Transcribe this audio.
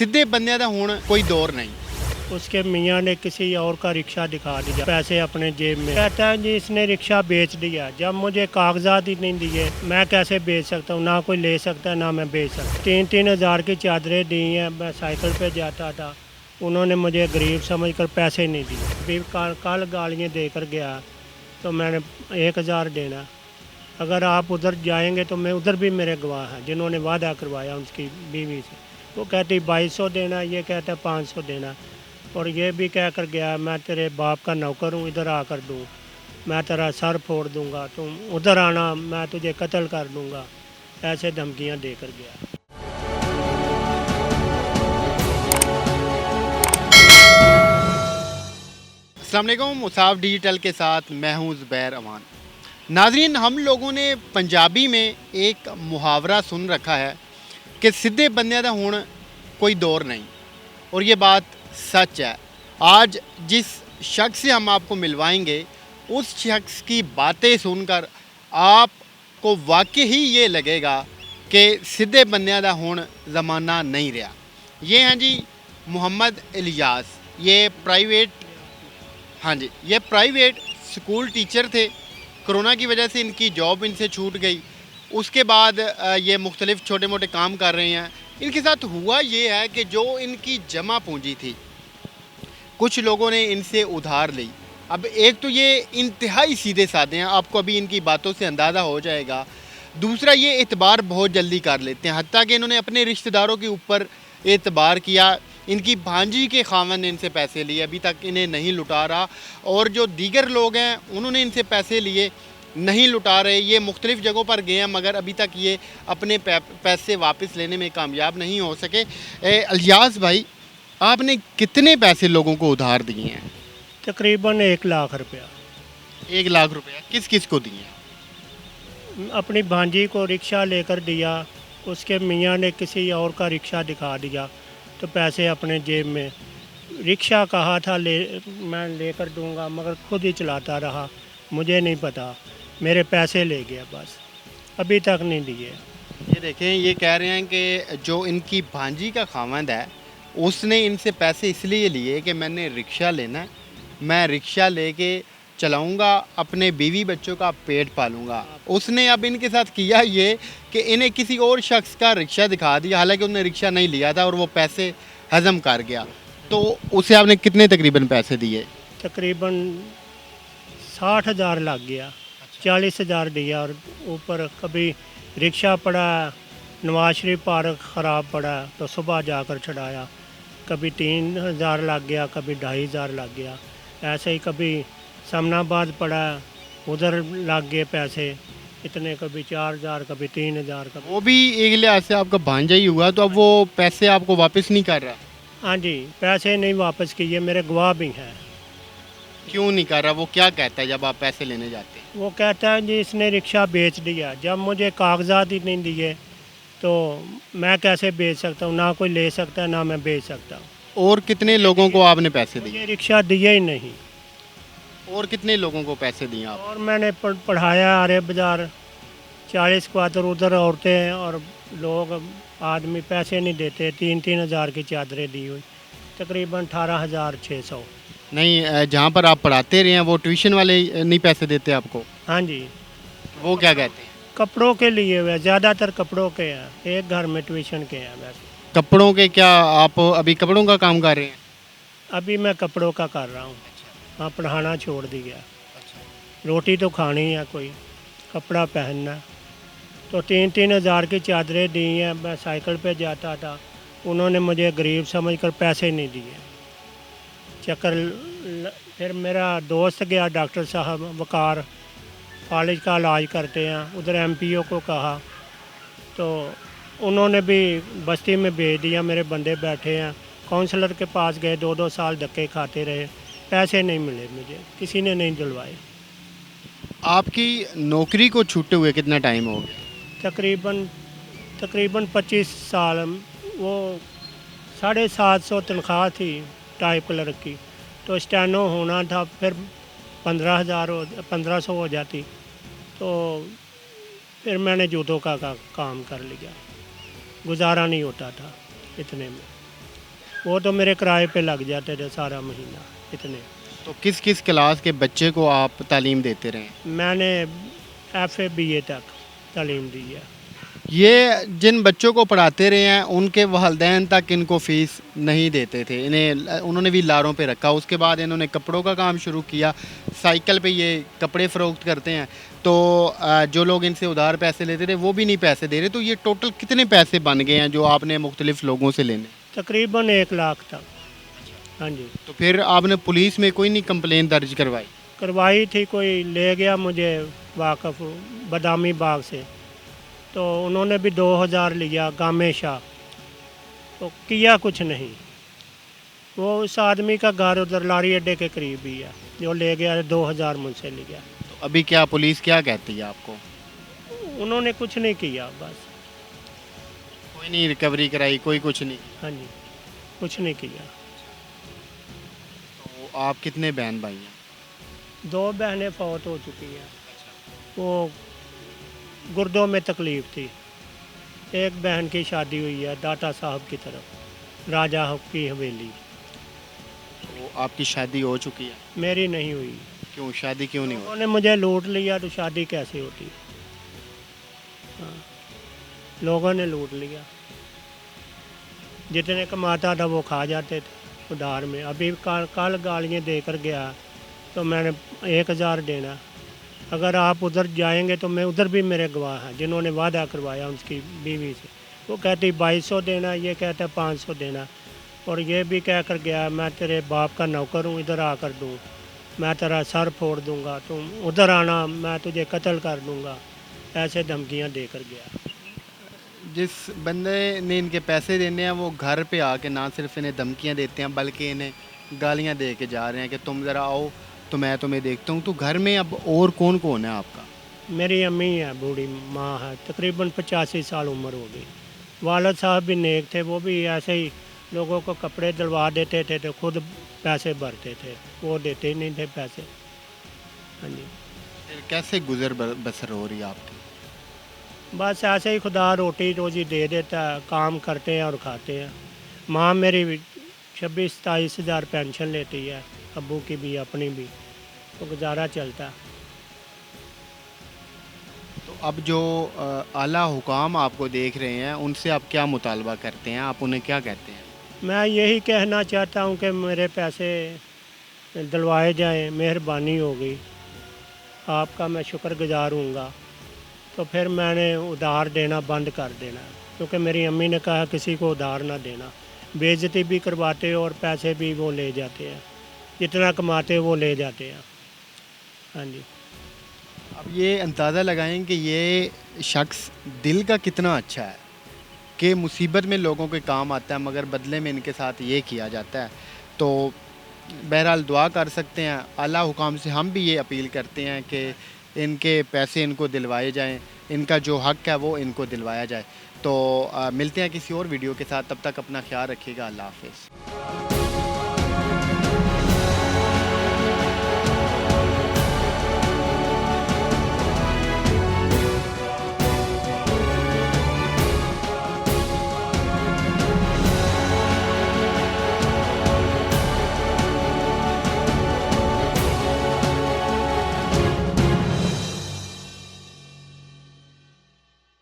सीधे बंदे दा हुण कोई दौर नहीं। उसके मियाँ ने किसी और का रिक्शा दिखा दिया, पैसे अपने जेब में। कहता है जी इसने रिक्शा बेच दिया। जब मुझे कागजात ही नहीं दिए मैं कैसे बेच सकता हूँ? ना कोई ले सकता है ना मैं बेच सकता। 3-3 हज़ार की चादरें दी हैं, मैं साइकिल पे जाता था, उन्होंने मुझे गरीब समझकर पैसे नहीं दिए। अभी कल गालियाँ देकर गया तो मैंने 1,000 देना। अगर आप उधर जाएंगे तो मैं उधर भी मेरे गवाह हैं जिन्होंने वादा करवाया उसकी बीवी से। वो कहती 2200 देना, ये कहता 500 देना, और ये भी कह कर गया मैं तेरे बाप का नौकर हूँ, इधर आकर दूँ, मैं तेरा सर फोड़ दूँगा, तुम उधर आना मैं तुझे कत्ल कर दूँगा, ऐसे धमकियाँ दे कर गया। अस्सलाम वालेकुम, मुसाफ डिजिटल के साथ मैं हूं ज़ुबैर अमान। नाज़रीन, हम लोगों ने पंजाबी में एक मुहावरा सुन रखा है कि सीधे बंदे दा हुण कोई दौर नहीं, और ये बात सच है। आज जिस शख्स से हम आपको मिलवाएंगे उस शख्स की बातें सुनकर आपको वाकई ही ये लगेगा कि सीधे बंदे दा हुण ज़माना नहीं रहा। ये हैं जी मोहम्मद इलियास। ये प्राइवेट स्कूल टीचर थे। कोरोना की वजह से इनकी जॉब इनसे छूट गई। उसके बाद ये मुख्तलिफ़ छोटे मोटे काम कर रहे हैं। इनके साथ हुआ ये है कि जो इनकी जमा पूंजी थी कुछ लोगों ने इनसे उधार ली। अब एक तो ये इंतहाई सीधे साधे हैं, आपको अभी इनकी बातों से अंदाज़ा हो जाएगा। दूसरा, ये एतबार बहुत जल्दी कर लेते हैं, हत्ता कि इन्होंने अपने रिश्तेदारों के ऊपर एतबार किया। इनकी भांजी के खावन ने इनसे पैसे लिए, अभी तक इन्हें नहीं लुटा रहा, और जो दीगर लोग हैं उन्होंने इनसे पैसे लिए, नहीं लुटा रहे। ये मुख्तलिफ़ जगहों पर गए हैं मगर अभी तक ये अपने पैसे वापस लेने में कामयाब नहीं हो सके। इलियास भाई, आपने कितने पैसे लोगों को उधार दिए हैं? तकरीबन 1,00,000 रुपया। 1,00,000 रुपया किस किस को दिए? अपनी भांजी को रिक्शा लेकर दिया, उसके मियाँ ने किसी और का रिक्शा दिखा दिया तो पैसे अपने जेब में। रिक्शा कहा था मैं लेकर दूंगा मगर खुद ही चलाता रहा, मुझे नहीं पता, मेरे पैसे ले गया बस, अभी तक नहीं दिए। ये देखें, ये कह रहे हैं कि जो इनकी भांजी का खावंद है उसने इनसे पैसे इसलिए लिए कि मैंने रिक्शा लेना है, मैं रिक्शा लेके चलाऊंगा, अपने बीवी बच्चों का पेट पालूंगा। उसने अब इनके साथ किया ये कि इन्हें किसी और शख्स का रिक्शा दिखा दिया, हालांकि उन्होंने रिक्शा नहीं लिया था और वो पैसे हज़म कर गया। तो उसे आपने कितने तकरीबन पैसे दिए? तकरीबन 60,000 लग गया। 40,000 दिया, और ऊपर कभी रिक्शा पड़ा, नवाज शरीफ पार्क ख़राब पड़ा तो सुबह जाकर छड़ाया, कभी 3,000 लग गया, कभी 2,500 लग गया। ऐसे ही कभी समनाबाद पड़ा, उधर लग गए पैसे इतने, कभी 4,000 कभी 3,000 कभी। वो भी एक लिहाज से आपका भांजा ही हुआ, तो अब वो पैसे आपको वापस नहीं कर रहा? हाँ जी, पैसे नहीं वापस किए, मेरे गवाह भी हैं। क्यों नहीं कर रहा? वो क्या कहता है जब आप पैसे लेने जाते हैं? वो कहता है जी इसने रिक्शा बेच दिया। जब मुझे कागजात ही नहीं दिए तो मैं कैसे बेच सकता हूँ? ना कोई ले सकता है ना मैं बेच सकता हूँ। और कितने लोगों को आपने पैसे दिए? मुझे रिक्शा दिया ही नहीं। और कितने लोगों को पैसे दिए आप? और मैंने पढ़ाया आर्य बाज़ार, 40 क्वार्टर उधर औरतें और लोग आदमी पैसे नहीं देते। 3-3 हज़ार की चादरें दी हुई, तकरीबन 18,600। नहीं, जहाँ पर आप पढ़ाते रहे हैं वो ट्यूशन वाले नहीं पैसे देते आपको? हाँ जी, वो क्या कहते हैं? कपड़ों के लिए हुए, ज़्यादातर कपड़ों के हैं, एक घर में ट्यूशन के हैं वैसे। कपड़ों के? क्या आप अभी कपड़ों का काम कर रहे हैं? अभी मैं कपड़ों का कर रहा हूँ। हाँ, पढ़ाना छोड़ दिया। रोटी तो खानी है, कोई कपड़ा पहनना। तो 3-3 हज़ार की चादरें दी हैं, मैं साइकिल पे जाता था, उन्होंने मुझे गरीब समझकर पैसे नहीं दिए। फिर मेरा दोस्त गया, डॉक्टर साहब वकार फालिज का इलाज करते हैं, उधर एमपीओ को कहा तो उन्होंने भी बस्ती में भेज दिया। मेरे बंदे बैठे हैं, काउंसलर के पास गए, 2-2 साल धक्के खाते रहे, पैसे नहीं मिले, मुझे किसी ने नहीं दिलवाए। आपकी नौकरी को छूटे हुए कितना टाइम हो गया? तकरीबन 25 साल। वो 750 तनख्वाह थी टाइप क्लर्क की, तो स्टैनो होना था, फिर 1500 हो जाती, तो फिर मैंने जूतों का काम कर लिया, गुजारा नहीं होता था इतने में। वो तो मेरे किराए पे लग जाते थे सारा महीना इतने। तो किस किस क्लास के बच्चे को आप तालीम देते रहे हैं? मैंने FA BA तक तालीम दी है। ये जिन बच्चों को पढ़ाते रहे हैं उनके वालिदैन तक इनको फ़ीस नहीं देते थे, इन्हें उन्होंने भी लारों पे रखा। उसके बाद इन्होंने कपड़ों का काम शुरू किया, साइकिल पे ये कपड़े फ़रोख्त करते हैं। तो जो लोग इनसे उधार पैसे लेते थे वो भी नहीं पैसे दे रहे। तो ये टोटल कितने पैसे बन गए हैं जो आपने मुख्तलिफ़ लोगों से लेने? तकरीबन 1 लाख तक। हाँ जी। तो फिर आपने पुलिस में कोई नहीं कंप्लेन दर्ज करवाई? करवाई थी, कोई ले गया मुझे वाकफ़ बादामी बाग से, तो उन्होंने भी 2000 लिया गामे शाह, तो किया कुछ नहीं। वो उस आदमी का घर उधर लारी अड्डे के करीब ही है, जो ले गया 2000 मुझसे ले गया। तो अभी क्या पुलिस क्या कहती है आपको? उन्होंने कुछ नहीं किया बस। कोई नहीं रिकवरी कराई, कोई कुछ नहीं? हाँ जी, कुछ नहीं किया। तो आप कितने बहन भाई हैं? 2 बहनें फौत हो चुकी हैं। वो गुर्दों में तकलीफ़ थी। एक बहन की शादी हुई है डाटा साहब की तरफ, राजा की हवेली। तो आपकी शादी हो चुकी है? मेरी नहीं हुई। क्यों शादी क्यों नहीं हुई? उन्होंने मुझे लूट लिया तो शादी कैसे होती? हाँ, लोगों ने लूट लिया। जितने कमाता था वो खा जाते थे उधार में। अभी कल गालियाँ देकर गया तो मैंने 1000 देना। अगर आप उधर जाएंगे तो मैं उधर भी मेरे गवाह हैं जिन्होंने वादा करवाया उसकी बीवी से। वो कहती 2200 देना, ये कहता 500 देना। और ये भी कह कर गया मैं तेरे बाप का नौकर हूँ, इधर आकर दूँ, मैं तेरा सर फोड़ दूँगा, तुम उधर आना, मैं तुझे कत्ल कर दूँगा। ऐसे धमकियाँ देकर गया। जिस बंदे ने इनके पैसे देने हैं वो घर पे आके ना सिर्फ इन्हें धमकियां देते हैं बल्कि इन्हें गालियां दे के जा रहे हैं कि तुम ज़रा आओ तो मैं तुम्हें देखता हूँ। तो घर में अब और कौन कौन है आपका? मेरी अम्मी है, बूढ़ी माँ है, तकरीबन 85 साल उम्र हो गई। वालिद साहब भी नेक थे, वो भी ऐसे ही लोगों को कपड़े दिलवा देते थे तो खुद पैसे भरते थे, वो देते ही नहीं थे पैसे। हाँ जी। फिर कैसे गुजर बसर हो रही है आपकी? बस ऐसे ही खुदा रोटी रोज़ी दे देता है, काम करते हैं और खाते हैं। माँ मेरी भी 26-27 हज़ार पेंशन लेती है, अब्बू की भी अपनी भी, तो गुजारा चलता है। तो अब जो आला हुकाम आपको देख रहे हैं उनसे आप क्या मुतालबा करते हैं, आप उन्हें क्या कहते हैं? मैं यही कहना चाहता हूँ कि मेरे पैसे दिलवाए जाएं, मेहरबानी होगी, आपका मैं शुक्रगुजार हूँगा। तो फिर मैंने उधार देना बंद कर देना, क्योंकि मेरी अम्मी ने कहा किसी को उधार ना देना। बेइज्जती भी करवाते और पैसे भी वो ले जाते हैं, जितना कमाते वो ले जाते हैं। हाँ जी। अब ये अंदाज़ा लगाएं कि ये शख्स दिल का कितना अच्छा है कि मुसीबत में लोगों के काम आता है मगर बदले में इनके साथ ये किया जाता है। तो बहरहाल दुआ कर सकते हैं, आला हुकाम से हम भी ये अपील करते हैं कि इनके पैसे इनको दिलवाए जाएं, इनका जो हक़ है वो इनको दिलवाया जाए। तो मिलते हैं किसी और वीडियो के साथ, तब तक अपना ख्याल रखिएगा। अल्लाह हाफ़िज़।